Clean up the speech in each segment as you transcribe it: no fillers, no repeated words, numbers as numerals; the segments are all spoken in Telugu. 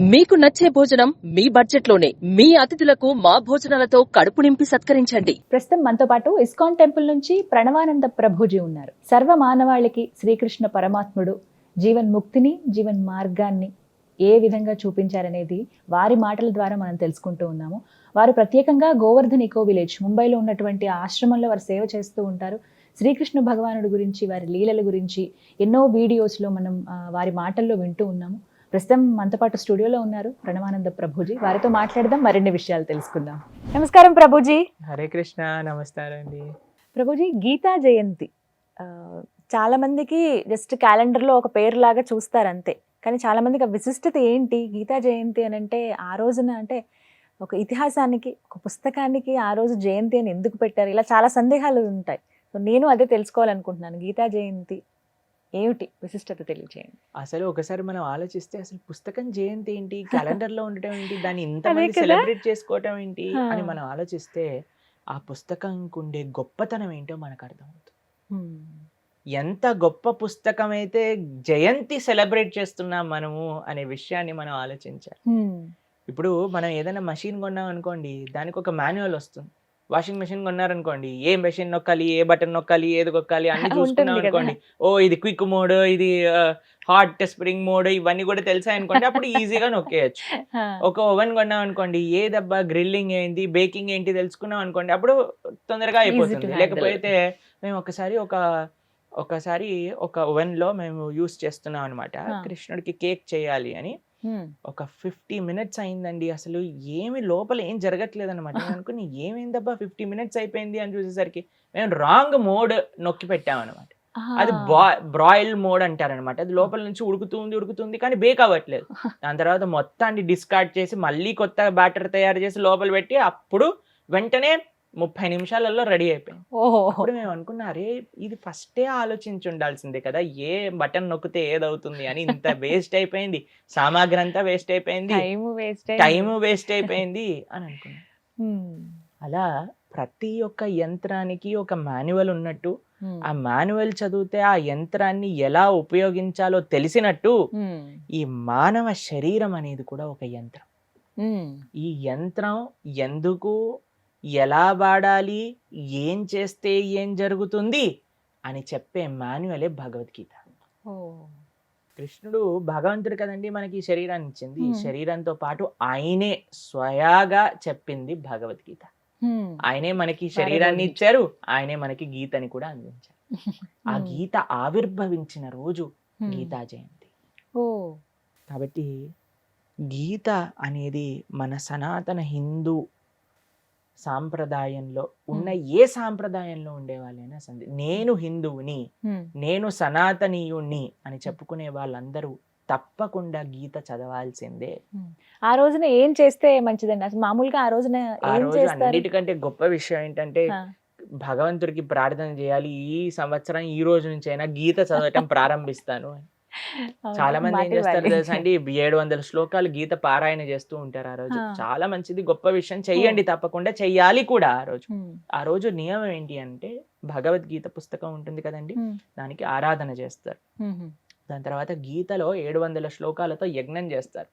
మీకు నచ్చే భోజనం మీ బడ్జెట్ లోనే మీ అతిథులకు మా భోజనాలతో కడుపు నింపి సత్కరించండి. ప్రస్తుతం మనతో పాటు ఇస్కాన్ టెంపుల్ నుంచి ప్రణవానంద ప్రభుజీ ఉన్నారు. సర్వ మానవాళికి శ్రీకృష్ణ పరమాత్ముడు జీవన్ ముక్తిని, జీవన్ మార్గాన్ని ఏ విధంగా చూపించారనేది వారి మాటల ద్వారా మనం తెలుసుకుంటూ ఉన్నాము. వారు ప్రత్యేకంగా గోవర్ధన్ ఇకో విలేజ్ ముంబైలో ఉన్నటువంటి ఆశ్రమంలో వారు సేవ చేస్తూ ఉంటారు. శ్రీకృష్ణ భగవానుడి గురించి, వారి లీలల గురించి ఎన్నో వీడియోస్లో మనం వారి మాటల్లో వింటూ ఉన్నాము. ప్రస్తుతం మనతో పాటు స్టూడియోలో ఉన్నారు ప్రణవానంద ప్రభుజీ. వారితో మాట్లాడదాం, మరిన్ని విషయాలు తెలుసుకుందాం. నమస్కారం ప్రభుజీ. హరే కృష్ణ. నమస్కారం అండి. ప్రభుజీ, గీతా జయంతి చాలా మందికి జస్ట్ క్యాలెండర్లో ఒక పేరు లాగా చూస్తారు అంతే, కానీ చాలా మందికి ఆ విశిష్టత ఏంటి గీతా జయంతి అని అంటే, ఆ రోజున అంటే ఒక ఇతిహాసానికి, ఒక పుస్తకానికి ఆ రోజు జయంతి అని ఎందుకు పెట్టారు, ఇలా చాలా సందేహాలు ఉంటాయి. సో నేను అదే తెలుసుకోవాలనుకుంటున్నాను. గీతా జయంతి ఏమిటి విశిష్టత తెలియజేయండి. అసలు ఒకసారి మనం ఆలోచిస్తే అసలు పుస్తకం జయంతి ఏంటి, క్యాలెండర్ లో ఉండటం ఏంటి, దాన్ని ఇంతమంది సెలబ్రేట్ చేసుకోవటం ఏంటి అని మనం ఆలోచిస్తే ఆ పుస్తకంకు ఉండే గొప్పతనం ఏంటో మనకు అర్థమవుతుంది. ఎంత గొప్ప పుస్తకం అయితే జయంతి సెలబ్రేట్ చేస్తున్నాం మనము అనే విషయాన్ని మనం ఆలోచించాలి. ఇప్పుడు మనం ఏదైనా మషిన్ కొన్నాం అనుకోండి, దానికి ఒక మాన్యువల్ వస్తుంది. వాషింగ్ మెషిన్ కొన్నారనుకోండి, ఏ మెషిన్ నొక్కాలి, ఏ బటన్ నొక్కాలి, ఏది నొక్కాలి అన్ని చూసుకున్నాం అనుకోండి. ఓ ఇది క్విక్ మోడ్, ఇది హాట్ స్ప్రింగ్ మోడ్, ఇవన్నీ కూడా తెలిసాయి అనుకోండి, అప్పుడు ఈజీగా నొక్కేయచ్చు. ఒక ఓవెన్ కొన్నాం అనుకోండి, ఏదబ్బా గ్రిల్లింగ్ ఏంటి, బేకింగ్ ఏంటి తెలుసుకున్నాం అనుకోండి, అప్పుడు తొందరగా అయిపోతుంది. లేకపోతే మేము ఒకసారి ఒక ఓవెన్ లో మేము యూస్ చేస్తున్నాం అనమాట. కృష్ణుడికి కేక్ చేయాలి అని ఒక 50 minutes అయిందండి. అసలు ఏమి లోపల ఏం జరగట్లేదు అనమాట. నేను అనుకుని ఏమైందబ్బా 50 minutes అయిపోయింది అని చూసేసరికి మేము రాంగ్ మోడ్ నొక్కి పెట్టామన్నమాట. అది బ్రాయిల్ మోడ్ అంటారనమాట. అది లోపల నుంచి ఉడుకుతుంది కానీ బేక్ అవ్వట్లేదు. దాని తర్వాత మొత్తాన్ని డిస్కార్డ్ చేసి మళ్ళీ కొత్త బ్యాటర్ తయారు చేసి లోపల పెట్టి అప్పుడు వెంటనే 30 నిమిషాలలో రెడీ అయిపోయింది. అప్పుడు మేము అనుకున్నా, అరే ఇది ఫస్టే ఆలోచించి ఉండాల్సిందే కదా, ఏ బటన్ నొక్కితే ఏదవుతుంది అని. ఇంత వేస్ట్ అయిపోయింది, సామాగ్రి అంతా వేస్ట్ అయిపోయింది, టైం వేస్ట్ అయిపోయింది అని అనుకున్నా. అలా ప్రతి ఒక్క యంత్రానికి ఒక మాన్యువల్ ఉన్నట్టు, ఆ మాన్యువల్ చదివితే ఆ యంత్రాన్ని ఎలా ఉపయోగించాలో తెలిసినట్టు ఈ మానవ శరీరం అనేది కూడా ఒక యంత్రం. ఈ యంత్రం ఎందుకు, ఎలా వాడాలి, ఏం చేస్తే ఏం జరుగుతుంది అని చెప్పే మాన్యువలే భగవద్గీత. కృష్ణుడు భగవంతుడు కదండి మనకి ఈ శరీరాన్ని ఇచ్చింది. ఈ శరీరంతో పాటు ఆయనే స్వయాగా చెప్పింది భగవద్గీత. ఆయనే మనకి శరీరాన్ని ఇచ్చారు, ఆయనే మనకి గీతని కూడా అందించారు. ఆ గీత ఆవిర్భవించిన రోజు గీతా జయంతి. కాబట్టి గీత అనేది మన సనాతన హిందూ సాంప్రదాయంలో ఉన్న ఏ సాంప్రదాయంలో ఉండేవాళ్ళైనా సరే, నేను హిందువుని, నేను సనాతనీయుణ్ణి అని చెప్పుకునే వాళ్ళందరూ తప్పకుండా గీత చదవాల్సిందే. ఆ రోజున ఏం చేస్తే మంచిదండి అసలు? మామూలుగా ఆ రోజున అన్నిటికంటే గొప్ప విషయం ఏంటంటే భగవంతుడికి ప్రార్థన చేయాలి, ఈ సంవత్సరం ఈ రోజు నుంచి అయినా గీత చదవటం ప్రారంభిస్తాను అని. చాలా మంది ఏం చేస్తారు తెలుసా అండి, 700 శ్లోకాలు గీత పారాయణ చేస్తూ ఉంటారు ఆ రోజు. చాలా మంచిది, గొప్ప విషయం, చెయ్యండి, తప్పకుండా చెయ్యాలి కూడా. ఆ రోజు నియమం ఏంటి అంటే, భగవద్గీత పుస్తకం ఉంటుంది కదండి, దానికి ఆరాధన చేస్తారు. దాని తర్వాత గీతలో 700 శ్లోకాలతో యజ్ఞం చేస్తారు.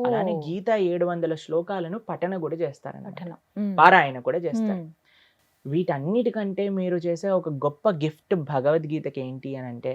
అలానే గీత 700 శ్లోకాలను పఠన కూడా చేస్తారు, పారాయణ కూడా చేస్తారు. వీటన్నిటికంటే మీరు చేసే ఒక గొప్ప గిఫ్ట్ భగవద్గీతకి ఏంటి అని అంటే,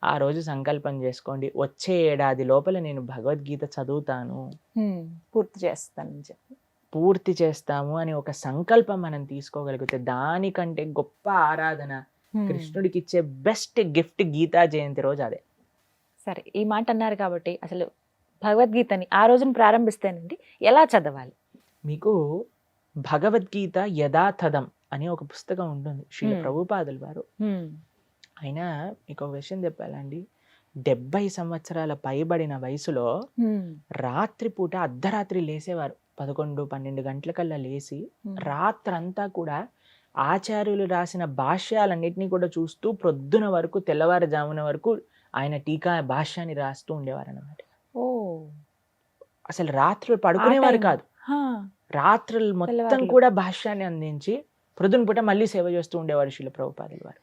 ఆ రోజు సంకల్పం చేసుకోండి, వచ్చే ఏడాది లోపల నేను భగవద్గీత చదువుతాను, పూర్తి చేస్తాము అని ఒక సంకల్పం మనం తీసుకోగలిగితే, దానికంటే గొప్ప ఆరాధన, కృష్ణుడికి ఇచ్చే బెస్ట్ గిఫ్ట్ గీతా జయంతి రోజు అదే. సరే, ఈ మాట అన్నారు కాబట్టి అసలు భగవద్గీతని ఆ రోజున ప్రారంభిస్తేనండి ఎలా చదవాలి? మీకు భగవద్గీత యథాతథం అని ఒక పుస్తకం ఉంటుంది, శ్రీల ప్రభుపాదుల వారు. ఆయన మీకు ఒక విషయం చెప్పాలండి, 70 సంవత్సరాల పైబడిన వయసులో రాత్రిపూట అర్ధరాత్రి లేసేవారు. 11-12 గంటలకల్లా లేచి రాత్రంతా కూడా ఆచార్యులు రాసిన భాష్యాలన్నిటినీ కూడా చూస్తూ ప్రొద్దున వరకు, తెల్లవారుజామున వరకు ఆయన టీకా భాష్యాన్ని రాస్తూ ఉండేవారు అన్నమాట. అసలు రాత్రులు పడుకునేవారు కాదు, రాత్రులు మొత్తం కూడా భాష్యాన్ని అందించి ప్రొద్దున పూట మళ్ళీ సేవ చేస్తూ ఉండేవారు శిల ప్రభుపాదుల వారు.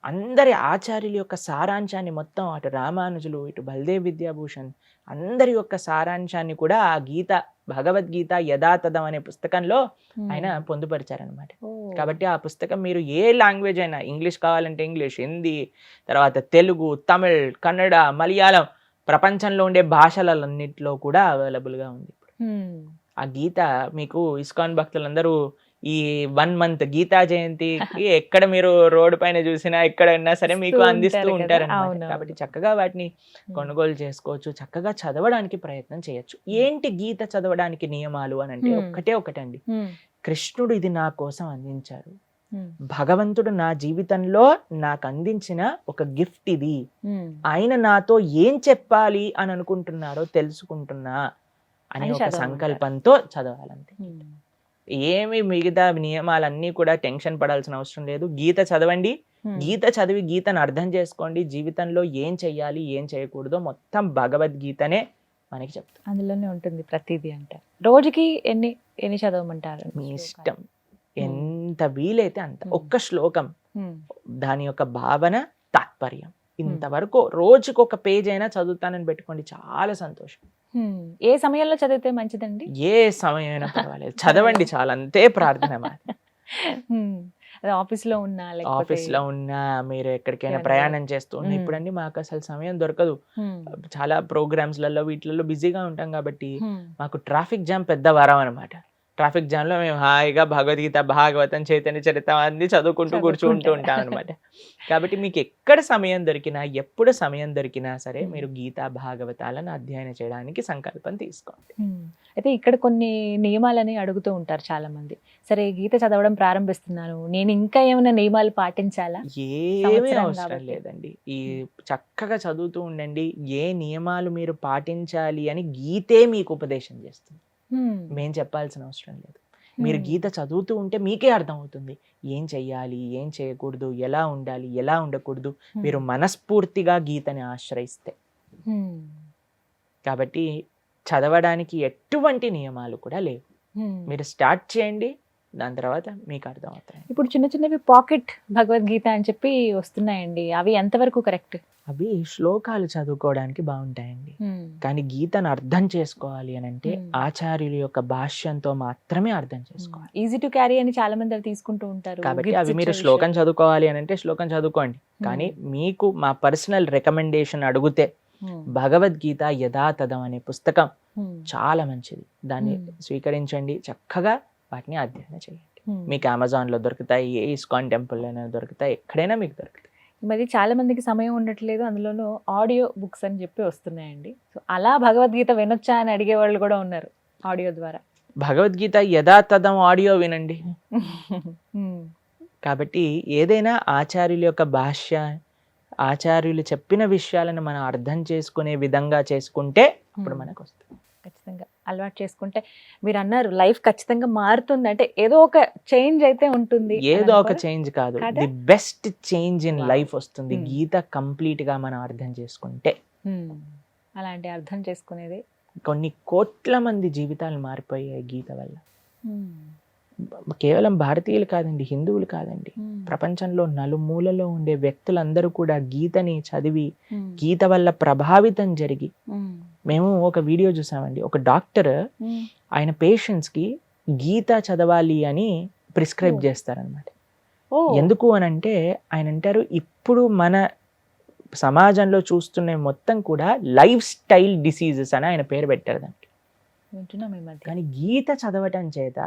అందరి ఆచార్యుల యొక్క సారాంశాన్ని మొత్తం, అటు రామానుజులు, ఇటు బల్దేవ్ విద్యాభూషణ్, అందరి యొక్క సారాంశాన్ని కూడా ఆ గీత, భగవద్గీత యథాతథం అనే పుస్తకంలో ఆయన పొందుపరిచారనమాట. కాబట్టి ఆ పుస్తకం మీరు ఏ లాంగ్వేజ్ అయినా, ఇంగ్లీష్ కావాలంటే ఇంగ్లీష్, హిందీ, తర్వాత తెలుగు, తమిళ్, కన్నడ, మలయాళం, ప్రపంచంలో ఉండే భాషలన్నింటిలో కూడా అవైలబుల్గా ఉంది. ఆ గీత మీకు ఇస్కాన్ భక్తులందరూ ఈ 1 month గీతా జయంతికి ఎక్కడ మీరు రోడ్డు పైన చూసినా ఎక్కడైనా సరే మీకు అందిస్తూ ఉంటారన్నమాట. కాబట్టి చక్కగా వాటిని కొనుగోలు చేసుకోవచ్చు, చక్కగా చదవడానికి ప్రయత్నం చేయొచ్చు. ఏంటి గీత చదవడానికి నియమాలు అని అంటే ఒకటండి, కృష్ణుడు ఇది నా కోసం అందించారు, భగవంతుడు నా జీవితంలో నాకు అందించిన ఒక గిఫ్ట్ ఇది, ఆయన నాతో ఏం చెప్పాలి అని అనుకుంటున్నారో తెలుసుకుంటున్నా అనే ఒక సంకల్పంతో చదవాలంతే. ఏమి మిగతా నియమాలన్నీ కూడా టెన్షన్ పడాల్సిన అవసరం లేదు. గీత చదవండి, గీత చదివి గీతను అర్థం చేసుకోండి. జీవితంలో ఏం చెయ్యాలి, ఏం చేయకూడదో మొత్తం భగవద్గీతనే మనకి చెప్తాం, అందులోనే ఉంటుంది ప్రతిదీ. అంటే రోజుకి ఎన్ని చదవమంటారు? మీ ఇష్టం, ఎంత వీలైతే అంత. ఒక్క శ్లోకం, దాని యొక్క భావన, తాత్పర్యం, ఇంతవరకు రోజుకొక పేజ్ అయినా చదువుతానని పెట్టుకోండి, చాలా సంతోషం. ఏ సమయంలో చదివితే మంచిదండి? ఏ సమయమైనా పర్వాలేదు, చదవండి చాలా, అంతే ప్రార్థన మాది. ఆఫీస్లో ఉన్నా, ఆఫీస్లో ఉన్నా, మీరు ఎక్కడికైనా ప్రయాణం చేస్తూ ఉన్నా, ఇప్పుడండి మాకు అసలు సమయం దొరకదు, చాలా ప్రోగ్రామ్స్లలో వీటిలలో బిజీగా ఉంటాం కాబట్టి మాకు ట్రాఫిక్ జామ్ పెద్ద వరం అనమాట. ట్రాఫిక్ జామ్ లో మేము హాయిగా భగవద్గీత, భాగవతం, చైతన్య చరిత్రం అన్ని చదువుకుంటూ కూర్చుంటూ ఉంటాం అనమాట. కాబట్టి మీకు ఎక్కడ సమయం దొరికినా, ఎప్పుడు సమయం దొరికినా సరే మీరు గీతా భాగవతాలను అధ్యయనం చేయడానికి సంకల్పం తీసుకోండి. అయితే ఇక్కడ కొన్ని నియమాలని అడుగుతూ ఉంటారు చాలా మంది. సరే, గీత చదవడం ప్రారంభిస్తున్నాను, నేను ఇంకా ఏమైనా నియమాలు పాటించాలా? ఏమీ అవసరం లేదండి. ఈ చక్కగా చదువుతూ ఉండండి. ఏ నియమాలు మీరు పాటించాలి అని గీతే మీకు ఉపదేశం చేస్తుంది, మేం చెప్పాల్సిన అవసరం లేదు. మీరు గీత చదువుతూ ఉంటే మీకే అర్థం అవుతుంది ఏం చెయ్యాలి, ఏం చేయకూడదు, ఎలా ఉండాలి, ఎలా ఉండకూడదు, మీరు మనస్ఫూర్తిగా గీతని ఆశ్రయిస్తే. కాబట్టి చదవడానికి ఎటువంటి నియమాలు కూడా లేవు, మీరు స్టార్ట్ చేయండి, దాని తర్వాత మీకు అర్థం అవుతాయి. ఇప్పుడు చిన్న చిన్నవి పాకెట్ భగవద్గీత అని చెప్పి వస్తున్నాయండి, అవి ఎంతవరకు కరెక్ట్? అవి శ్లోకాలు చదువుకోవడానికి బాగుంటాయండి, కానీ గీతను అర్థం చేసుకోవాలి అని అంటే ఆచార్యుల యొక్క భాష్యంతో మాత్రమే అర్థం చేసుకోవాలి. ఈజీ టు క్యారీ అని చాలా మంది అవి తీసుకుంటూ ఉంటారు. కాబట్టి అవి మీరు శ్లోకం చదువుకోవాలి అని అంటే శ్లోకం చదువుకోండి, కానీ మీకు మా పర్సనల్ రికమెండేషన్ అడిగితే భగవద్గీత యథాతథం అనే పుస్తకం చాలా మంచిది, దాన్ని స్వీకరించండి, చక్కగా వాటిని అధ్యయనం చేయండి. మీకు అమెజాన్లో దొరుకుతాయి, ఏ ఇస్కాన్ టెంపుల్లోనే దొరుకుతాయి, ఎక్కడైనా మీకు దొరుకుతాయి. మరి చాలా మందికి సమయం ఉండట్లేదు, అందులోనూ ఆడియో బుక్స్ అని చెప్పి వస్తున్నాయండి. సో అలా భగవద్గీత వినొచ్చా అని అడిగే వాళ్ళు కూడా ఉన్నారు ఆడియో ద్వారా. భగవద్గీత యథాతథం ఆడియో వినండి. కాబట్టి ఏదైనా ఆచార్యుల యొక్క భాష్య, ఆచార్యులు చెప్పిన విషయాలను మనం అర్థం చేసుకునే విధంగా చేసుకుంటే అప్పుడు మనకు వస్తుంది. ఖచ్చితంగా అలవాటు చేసుకుంటే, మీరు అన్నారు లైఫ్ ఖచ్చితంగా మారుతుంది అంటే ఏదో ఒక చేంజ్ అయితే ఉంటుంది. ఏదో ఒక చేంజ్ కాదు, the best change in life వస్తుంది గీత కంప్లీట్ గా మనం అర్థం చేసుకుంటే. అలాంటి అర్థం చేసుకునేది కొన్ని కోట్ల మంది జీవితాలు మారిపోయాయి గీత వల్ల. కేవలం భారతీయులు కాదండి, హిందువులు కాదండి, ప్రపంచంలో నలుమూలలో ఉండే వ్యక్తులందరూ కూడా గీతని చదివి గీత వల్ల ప్రభావితం జరిగి. మేము ఒక వీడియో చూసామండి, ఒక డాక్టర్ ఆయన పేషెంట్స్ కి గీత చదవాలి అని ప్రిస్క్రైబ్ చేస్తారనమాట. ఎందుకు అని అంటే ఆయన అంటారు, ఇప్పుడు మన సమాజంలో చూస్తున్న మొత్తం కూడా లైఫ్ స్టైల్ డిసీజెస్ అని ఆయన పేరు పెట్టారు దానికి. కానీ గీత చదవటం చేత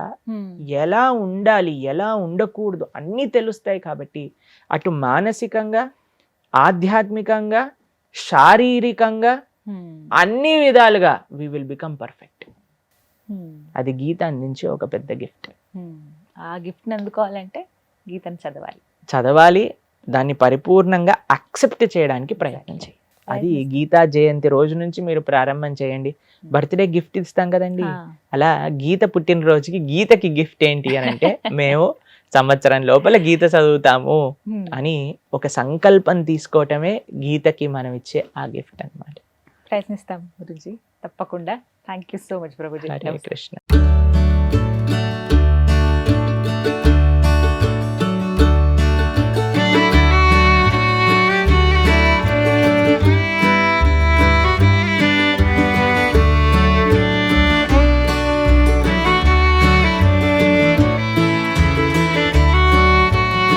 ఎలా ఉండాలి, ఎలా ఉండకూడదు అన్నీ తెలుస్తాయి. కాబట్టి అటు మానసికంగా, ఆధ్యాత్మికంగా, శారీరకంగా అన్ని విధాలుగా వి విల్ బికమ్ పర్ఫెక్ట్. అది గీత అందించే ఒక పెద్ద గిఫ్ట్. ఆ గిఫ్ట్ని అందుకోవాలంటే గీతను చదవాలి, దాన్ని పరిపూర్ణంగా అక్సెప్ట్ చేయడానికి ప్రయత్నం చేయాలి. అది గీతా జయంతి రోజు నుంచి మీరు ప్రారంభం చేయండి. బర్త్డే గిఫ్ట్ ఇస్తాం కదండి, అలా గీత పుట్టినరోజుకి గీతకి గిఫ్ట్ ఏంటి అని అంటే మేము సంవత్సరం లోపల గీత చదువుతాము అని ఒక సంకల్పం తీసుకోవటమే గీతకి మనం ఇచ్చే ఆ గిఫ్ట్ అన్నమాట. ప్రయత్నిస్తాం గురూజీ, తప్పకుండా. Thank you so much Prabhuji. Hare Krishna.